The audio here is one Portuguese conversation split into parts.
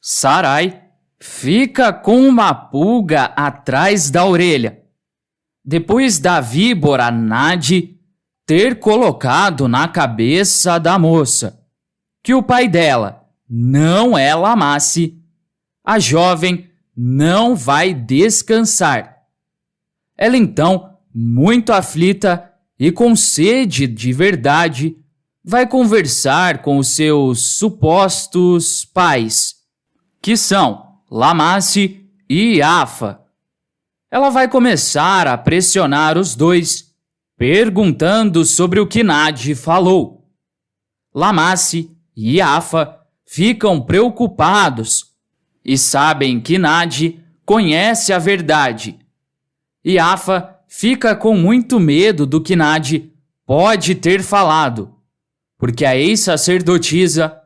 Sarai fica com uma pulga atrás da orelha, depois da víbora Nade ter colocado na cabeça da moça que o pai dela não é Lamasse. A jovem não vai descansar. Ela então, muito aflita e com sede de verdade, vai conversar com os seus supostos pais, que são Lamasse e Iafa. Ela vai começar a pressionar os dois, perguntando sobre o que Nade falou. Lamasse e Iafa ficam preocupados e sabem que Nade conhece a verdade. Iafa fica com muito medo do que Nade pode ter falado, porque a ex-sacerdotisa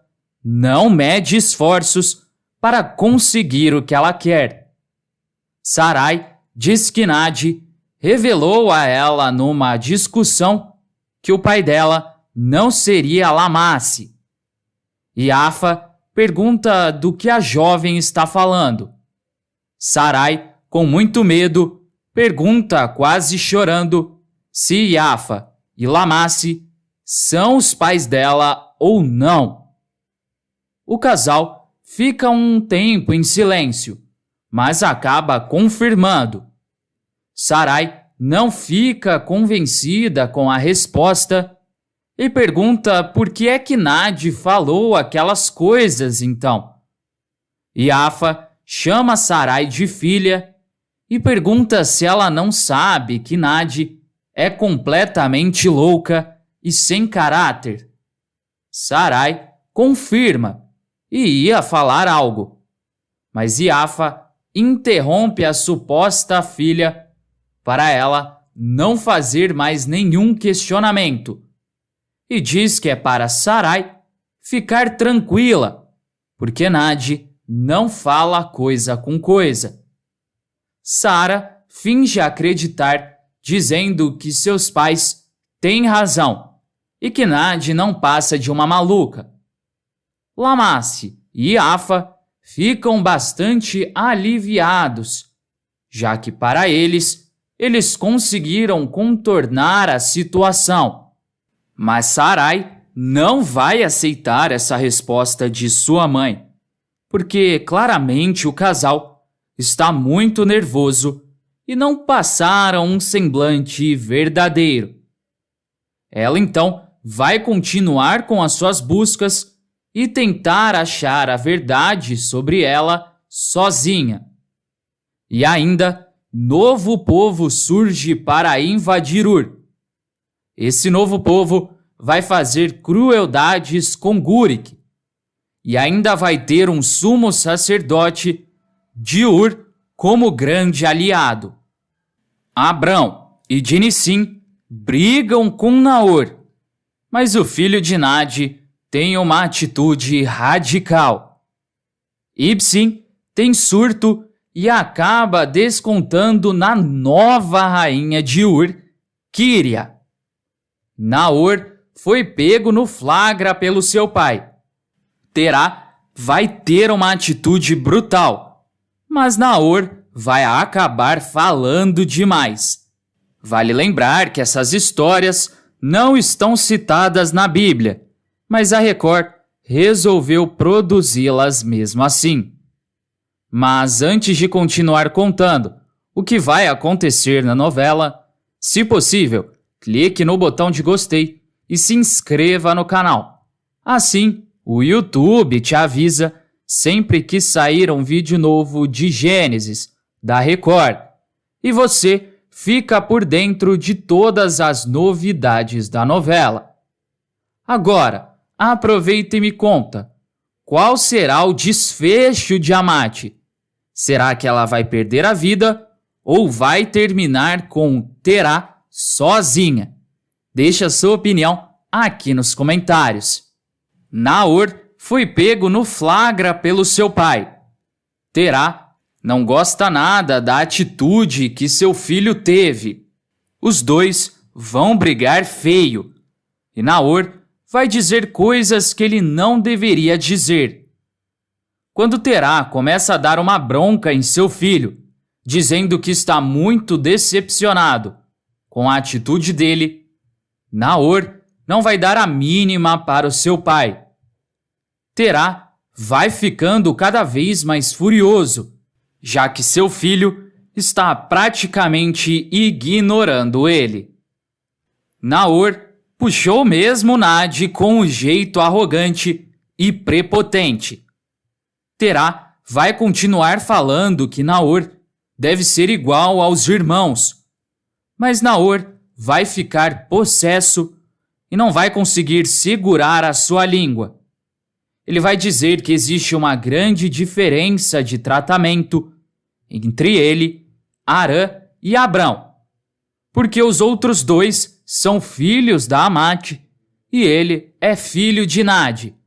não mede esforços para conseguir o que ela quer. Sarai diz que Nade revelou a ela numa discussão que o pai dela não seria Lamasse. Iafa pergunta do que a jovem está falando. Sarai, com muito medo, pergunta quase chorando se Iafa e Lamasse são os pais dela ou não. O casal fica um tempo em silêncio, mas acaba confirmando. Sarai não fica convencida com a resposta e pergunta por que é que Nade falou aquelas coisas então. Iafa chama Sarai de filha e pergunta se ela não sabe que Nade é completamente louca e sem caráter. Sarai confirma e ia falar algo, mas Iafa interrompe a suposta filha para ela não fazer mais nenhum questionamento e diz que é para Sarai ficar tranquila, porque Nade não fala coisa com coisa. Sara finge acreditar, dizendo que seus pais têm razão e que Nade não passa de uma maluca. Lamasse e Iafa ficam bastante aliviados, já que para eles conseguiram contornar a situação. Mas Sarai não vai aceitar essa resposta de sua mãe, porque claramente o casal está muito nervoso e não passaram um semblante verdadeiro. Ela então vai continuar com as suas buscas e tentar achar a verdade sobre ela sozinha. E ainda, novo povo surge para invadir Ur. Esse novo povo vai fazer crueldades com Gúric e ainda vai ter um sumo sacerdote de Ur como grande aliado. Abrão e Dinissim brigam com Naor, mas o filho de Nade tem uma atitude radical. Ibsim tem surto e acaba descontando na nova rainha de Ur, Quíria. Naor foi pego no flagra pelo seu pai. Terá vai ter uma atitude brutal, mas Naor vai acabar falando demais. Vale lembrar que essas histórias não estão citadas na Bíblia, mas a Record resolveu produzi-las mesmo assim. Mas antes de continuar contando o que vai acontecer na novela, se possível, clique no botão de gostei e se inscreva no canal. Assim, o YouTube te avisa sempre que sair um vídeo novo de Gênesis, da Record, e você fica por dentro de todas as novidades da novela. Agora, aproveita e me conta, qual será o desfecho de Amate? Será que ela vai perder a vida ou vai terminar com Terá sozinha? Deixe a sua opinião aqui nos comentários. Naor foi pego no flagra pelo seu pai. Terá não gosta nada da atitude que seu filho teve. Os dois vão brigar feio e Naor vai dizer coisas que ele não deveria dizer. Quando Terá começa a dar uma bronca em seu filho, dizendo que está muito decepcionado com a atitude dele, Naor não vai dar a mínima para o seu pai. Terá vai ficando cada vez mais furioso, já que seu filho está praticamente ignorando ele. Naor puxou mesmo Nade com um jeito arrogante e prepotente. Terá vai continuar falando que Naor deve ser igual aos irmãos, mas Naor vai ficar possesso e não vai conseguir segurar a sua língua. Ele vai dizer que existe uma grande diferença de tratamento entre ele, Arã e Abrão, porque os outros dois são filhos da Amate e ele é filho de Nade,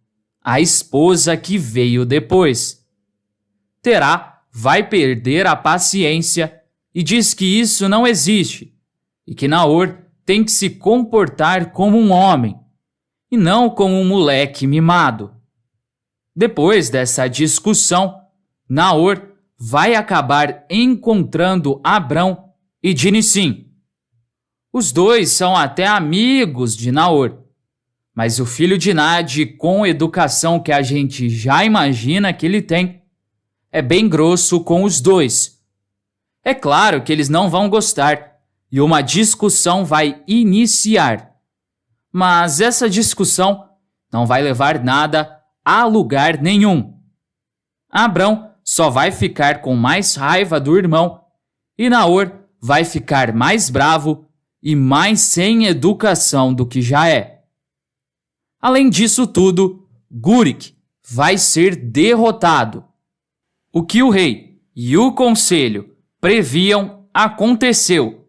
a esposa que veio depois. Terá vai perder a paciência e diz que isso não existe e que Naor tem que se comportar como um homem e não como um moleque mimado. Depois dessa discussão, Naor vai acabar encontrando Abrão e Dinissim. Os dois são até amigos de Naor, mas o filho de Nade, com a educação que a gente já imagina que ele tem, é bem grosso com os dois. É claro que eles não vão gostar e uma discussão vai iniciar. Mas essa discussão não vai levar nada a lugar nenhum. Abrão só vai ficar com mais raiva do irmão e Naor vai ficar mais bravo e mais sem educação do que já é. Além disso tudo, Gúrik vai ser derrotado. O que o rei e o conselho previam aconteceu.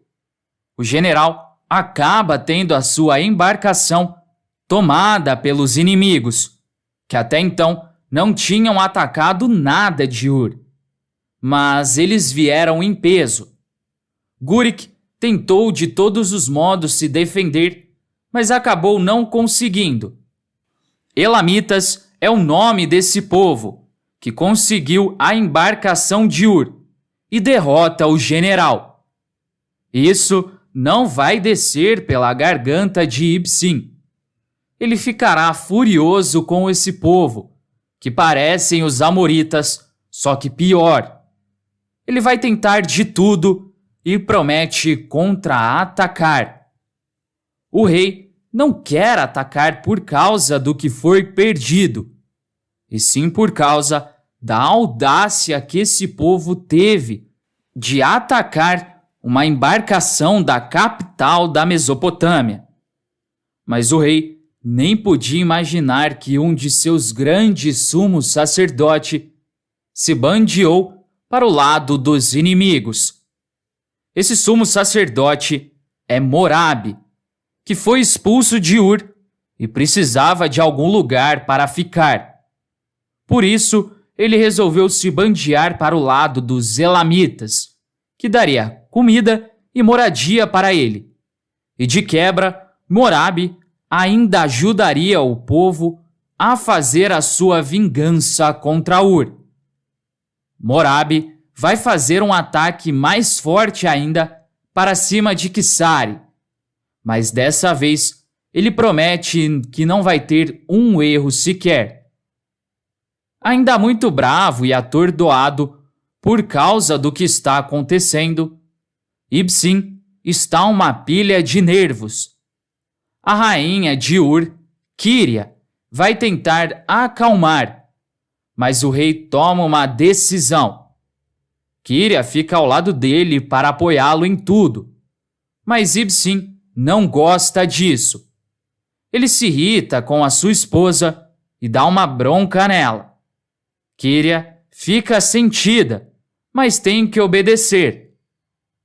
O general acaba tendo a sua embarcação tomada pelos inimigos, que até então não tinham atacado nada de Ur. Mas eles vieram em peso. Gúrik tentou de todos os modos se defender, mas acabou não conseguindo. Elamitas é o nome desse povo, que conseguiu a embarcação de Ur e derrota o general. Isso não vai descer pela garganta de Ibsim. Ele ficará furioso com esse povo, que parecem os amoritas, só que pior. Ele vai tentar de tudo e promete contra-atacar. O rei não quer atacar por causa do que foi perdido, e sim por causa da audácia que esse povo teve de atacar uma embarcação da capital da Mesopotâmia. Mas o rei nem podia imaginar que um de seus grandes sumos sacerdotes se bandeou para o lado dos inimigos. Esse sumo sacerdote é Morabe, que foi expulso de Ur e precisava de algum lugar para ficar. Por isso, ele resolveu se bandear para o lado dos Elamitas, que daria comida e moradia para ele. E de quebra, Morabe ainda ajudaria o povo a fazer a sua vingança contra Ur. Morabe vai fazer um ataque mais forte ainda para cima de Kissari, mas dessa vez ele promete que não vai ter um erro sequer. Ainda muito bravo e atordoado por causa do que está acontecendo, Ibsim está uma pilha de nervos. A rainha de Ur, Quíria, vai tentar acalmar, mas o rei toma uma decisão. Quíria fica ao lado dele para apoiá-lo em tudo, mas Ibsim não gosta disso. Ele se irrita com a sua esposa e dá uma bronca nela. Quíria fica sentida, mas tem que obedecer.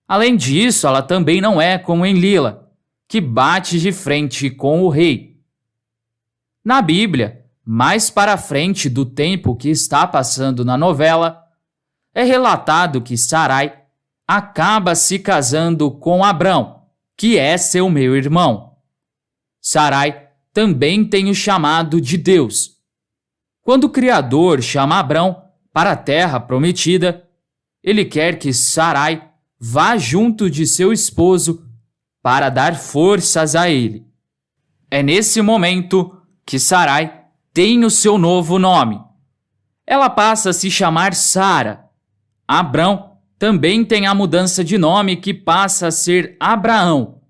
Além disso, ela também não é como Enlila, que bate de frente com o rei. Na Bíblia, mais para frente do tempo que está passando na novela, é relatado que Sarai acaba se casando com Abrão, que é seu meio-irmão. Sarai também tem o chamado de Deus. Quando o Criador chama Abrão, para a terra prometida, ele quer que Sarai vá junto de seu esposo para dar forças a ele. É nesse momento que Sarai tem o seu novo nome. Ela passa a se chamar Sara. Abrão também tem a mudança de nome que passa a ser Abraão.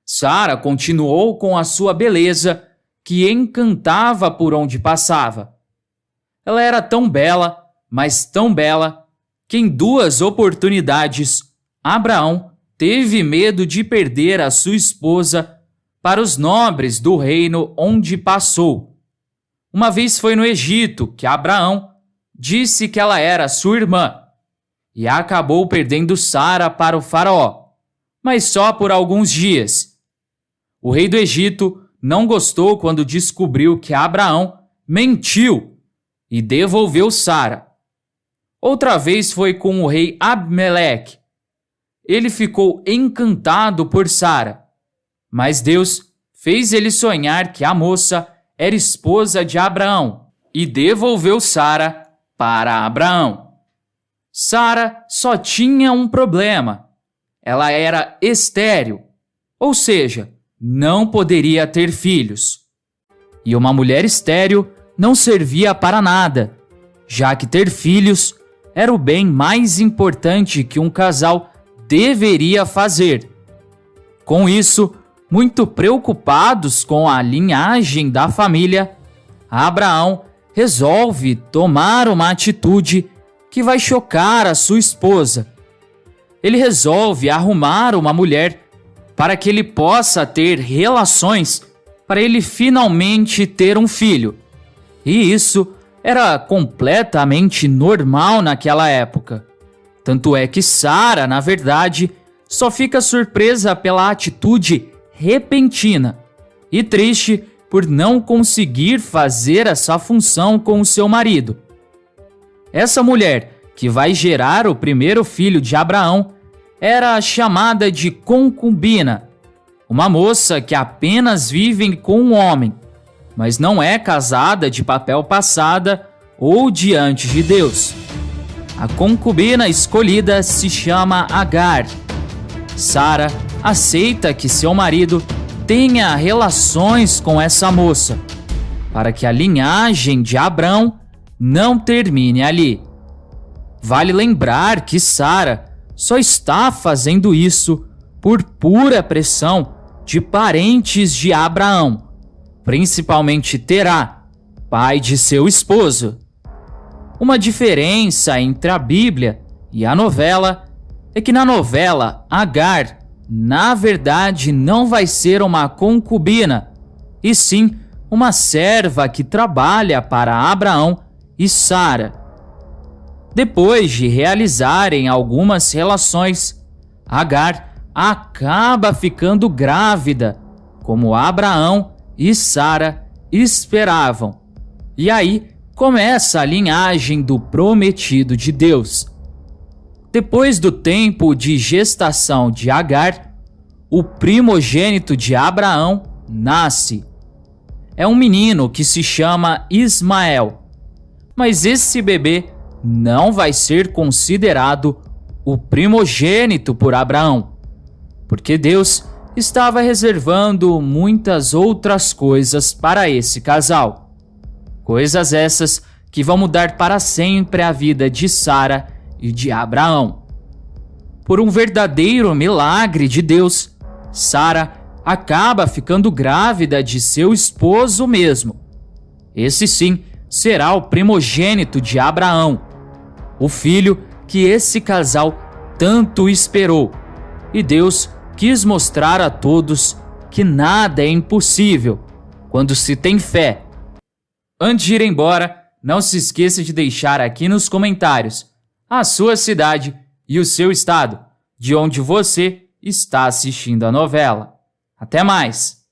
Sara continuou com a sua beleza que encantava por onde passava. Ela era tão bela, mas tão bela, que em 2 oportunidades Abraão teve medo de perder a sua esposa para os nobres do reino onde passou. Uma vez foi no Egito que Abraão disse que ela era sua irmã e acabou perdendo Sara para o faraó, mas só por alguns dias. O rei do Egito não gostou quando descobriu que Abraão mentiu e devolveu Sara. Outra vez foi com o rei Abimeleque. Ele ficou encantado por Sara, mas Deus fez ele sonhar que a moça era esposa de Abraão e devolveu Sara para Abraão. Sara só tinha um problema. Ela era estéril, ou seja, não poderia ter filhos. E uma mulher estéril não servia para nada, já que ter filhos era o bem mais importante que um casal deveria fazer. Com isso, muito preocupados com a linhagem da família, Abraão resolve tomar uma atitude que vai chocar a sua esposa. Ele resolve arrumar uma mulher para que ele possa ter relações, para ele finalmente ter um filho. E isso era completamente normal naquela época. Tanto é que Sara, na verdade, só fica surpresa pela atitude repentina e triste por não conseguir fazer essa função com o seu marido. Essa mulher, que vai gerar o primeiro filho de Abraão, era chamada de concubina, uma moça que apenas vive com um homem, mas não é casada de papel passada ou diante de Deus. A concubina escolhida se chama Agar. Sara aceita que seu marido tenha relações com essa moça, para que a linhagem de Abrão não termine ali. Vale lembrar que Sara só está fazendo isso por pura pressão de parentes de Abraão, principalmente Terá, pai de seu esposo. Uma diferença entre a Bíblia e a novela é que na novela Agar, na verdade, não vai ser uma concubina, e sim uma serva que trabalha para Abraão e Sara. Depois de realizarem algumas relações, Agar acaba ficando grávida, como Abraão e Sara esperavam. E aí começa a linhagem do prometido de Deus. Depois do tempo de gestação de Agar, o primogênito de Abraão nasce. É um menino que se chama Ismael, mas esse bebê não vai ser considerado o primogênito por Abraão, porque Deus estava reservando muitas outras coisas para esse casal. Coisas essas que vão mudar para sempre a vida de Sara e de Abraão. Por um verdadeiro milagre de Deus, Sara acaba ficando grávida de seu esposo mesmo. Esse sim será o primogênito de Abraão, o filho que esse casal tanto esperou. E Deus quis mostrar a todos que nada é impossível quando se tem fé. Antes de ir embora, não se esqueça de deixar aqui nos comentários a sua cidade e o seu estado, de onde você está assistindo a novela. Até mais!